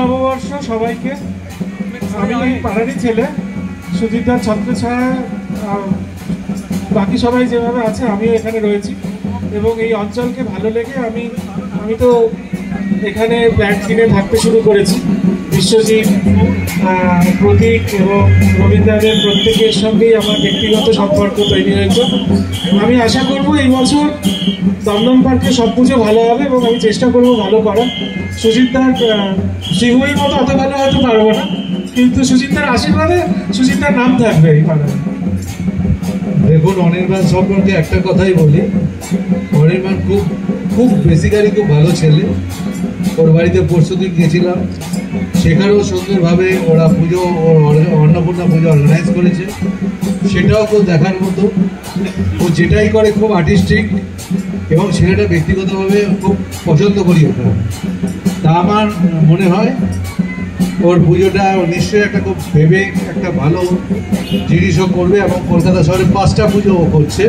নববর্ষ সবাইকে। আমি এই পাড়ারই ছেলে, সুজিতদার ছত্রছায়া বাকি সবাই যেভাবে আছে আমিও এখানে রয়েছি এবং এই অঞ্চলকে ভালো লেগে আমি তো এখানে ব্যান্ড কিনে থাকতে শুরু করেছি। বিশ্বজিৎ, প্রতীক এবং রবীন্দ্রনাথের প্রত্যেকের সঙ্গেই আমার ব্যক্তিগত সম্পর্ক তৈরি হয়েছে। আমি আশা করব এই বছর দমদম পার্কে সব পুজো ভালো হবে এবং আমি চেষ্টা করব ভালো করার। সুজিতদার শিহুইর মতো অত ভালো হয়তো পারবো না, কিন্তু সুজিতদার আশীর্বাদে সুজিতদার নাম থাকবে এই পাড়ায়। দেখুন, অনির্বাণ সম্পর্কে একটা কথাই বলি, অনির্বাণ খুব বেসিক্যালি খুব ভালো ছেলে। ওর বাড়িতে পরশুদিন গেছিলাম, সেখানেও সুন্দরভাবে ওরা পুজো, অন্নপূর্ণা পুজো অর্গানাইজ করেছে, সেটাও খুব দেখার মতো। ও যেটাই করে খুব আর্টিস্টিক এবং ছেলেটা ব্যক্তিগতভাবে খুব পছন্দ করি ওটা। তা আমার মনে হয় ওর পুজোটা নিশ্চয়ই একটা খুব ভেবে একটা ভালো জিনিসও করবে এবং কলকাতা শহরে 5টা পুজো ও করছে।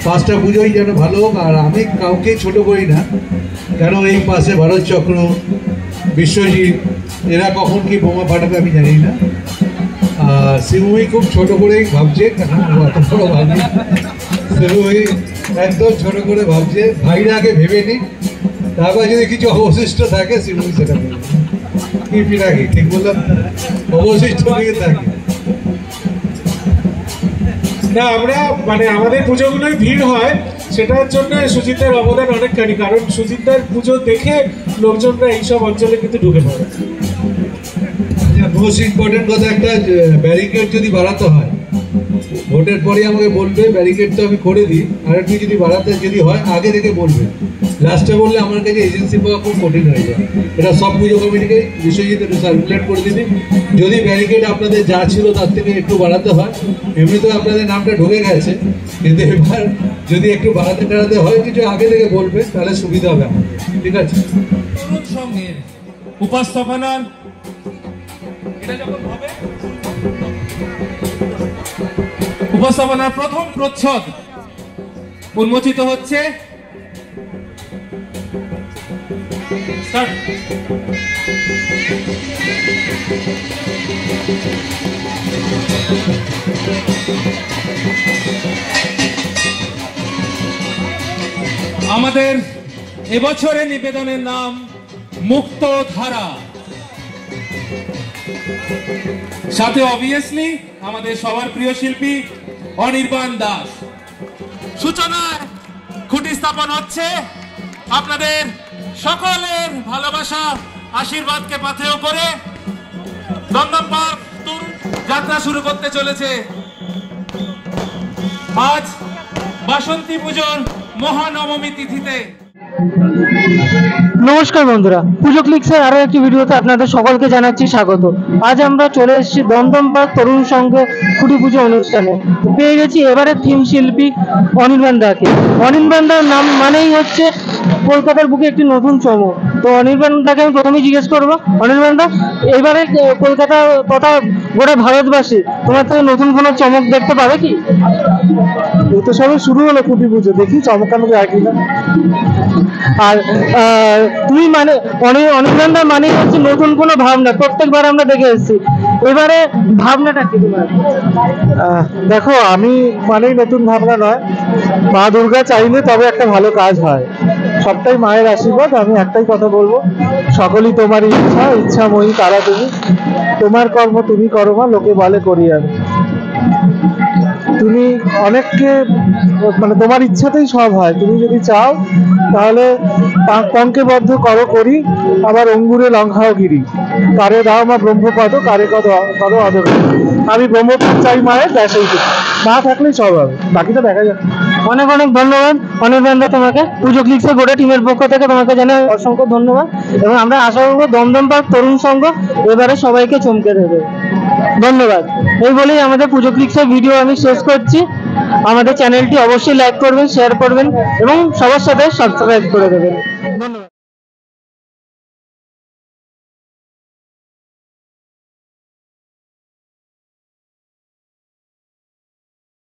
5টা পুজোই যেন ভালো হোক। আর আমি কাউকেই ছোট করি না, কেন এই পাশে ভারত চক্র, বিশ্বজিৎ, এরা কখন কি বোমা ফাটাবে আমি জানি না। শিবুই খুব ছোট করেই ভাবছে, এত বড় ভাবছে শিবুই, একদম ছোট করে ভাবছে। ভাইরা আগে ভেবে নিক, তারপর যদি কিছু অবশিষ্ট থাকে শিবুই সেটা করবে। কি পিনাকি ঠিক বললাম? অবশিষ্ট দিকে থাকে না, আমরা আমাদের পুজোগুলোই ভিড় হয়, সেটার জন্য সুজিতদার অবদান অনেকখানি। কারণ সুজিতদার পুজো দেখে লোকজনরা এইসব অঞ্চলে কিন্তু ঢুকে পড়ে। মোস্ট ইম্পর্টেন্ট কথা, একটা ব্যারিকেড যদি বাড়াতে হয় ভোটের পরে আমাকে বলবে, ব্যারিকেড তো আমি করে দিই, আর একটু যদি বাড়াতে যদি হয় আগে থেকে বলবে, লাস্টে বললে আমার কাছে এজেন্সি পাওয়া খুব কঠিন হয়ে যায়। এটা সব পুজো কমিটিকে বিশ্বজিৎ একটু সার্কুলেট করে দিবি, যদি ব্যারিকেড আপনাদের যা ছিল তার থেকে একটু বাড়াতে হয়। এমনিতেও আপনাদের নামটা ঢুকে গেছে, কিন্তু এবার যদি একটু বাড়াতে হয় কিছু আগে থেকে বলবে, তাহলে সুবিধা হবে আমার। ঠিক আছে? সঙ্গে উপস্থাপনার উপস্থাপনার প্রথম প্রচ্ছদ উন্মোচিত হচ্ছে। আমাদের এবছরের নিবেদনের নাম মুক্ত ধারা। সাথে অবভিয়াসলি আমাদের সবার প্রিয় শিল্পী অনির্বাণ দাস। সূচনার খুঁটি স্থাপন হচ্ছে। আপনাদের সকলের ভালোবাসা আশীর্বাদকে পাথেয় করে দমদম পার্ক তরুণ যাত্রা শুরু করতে চলেছে। আজ বাসন্তী পুজোর মহানবমী তিথিতে। নমস্কার বন্ধুরা, পুজো ক্লিক্সের আরো একটি ভিডিওতে আপনাদের সকলকে জানাচ্ছি স্বাগত। আজ আমরা চলে এসেছি দমদম পার্ক তরুণ সংঘে খুঁটি পুজো অনুষ্ঠানে। পেয়ে গেছি এবারে থিম শিল্পী অনির্বাণ দাকে। অনির্বাণ দার নাম মানেই হচ্ছে কলকাতার বুকে একটি নতুন চমক। তো অনির্বাণ দাকে আমি প্রথমেই জিজ্ঞেস করবো, অনির্বাণ দা, এবারে কলকাতা তথা গোটা ভারতবাসী তোমার থেকে নতুন কোনো চমক দেখতে পাবে কি? এই তো সবে শুরু হলো খুঁটি পুজো, দেখি চমকানো যায় কিনা। আর তুমি অনির্বাণ দা মানে হচ্ছে নতুন কোনো ভাবনা, প্রত্যেকবার আমরা দেখে এসেছি, এবারে ভাবনাটা কি তোমার? দেখো, আমি মানেই নতুন ভাবনা নয়, মা দুর্গা চাইলে তবে একটা ভালো কাজ হয়, সবটাই মায়ের আশীর্বাদ। আমি একটাই কথা বলবো, সকলেই তোমারই ইচ্ছাময়ী তারা তুমি, তোমার কর্ম তুমি করো মা, লোকে বলে করি আমি। তুমি অনেককে তোমার ইচ্ছাতেই সব হয়, তুমি যদি চাও তাহলে পঙ্কে বদ্ধ করো করি, আবার অঙ্গুরে লঙ্ঘাও গিরি, কারে দাও মা ব্রহ্মপদ, কারে কদ অদর। আমি ব্রহ্মপদ চাই মায়ের, দেশেই মা থাকলেই সব হবে, বাকিটা দেখা যাবে। অনেক অনেক ধন্যবাদ অনির্বাণ দা তোমাকে। পুজো ক্লিক্সের গোটা টিমের পক্ষ থেকে তোমাকে জানাই অসংখ্য ধন্যবাদ এবং আমরা আশা করবো দমদম পার্ক তরুণ সংঘ এবারে সবাইকে চমকে দেবে। ধন্যবাদ। এই বলেই আমাদের পুজো ক্লিক্সের ভিডিও আমি শেষ করছি। আমাদের চ্যানেলটি অবশ্যই লাইক করবেন, শেয়ার করবেন এবং সবার সাথে সাবস্ক্রাইব করে দেবেন।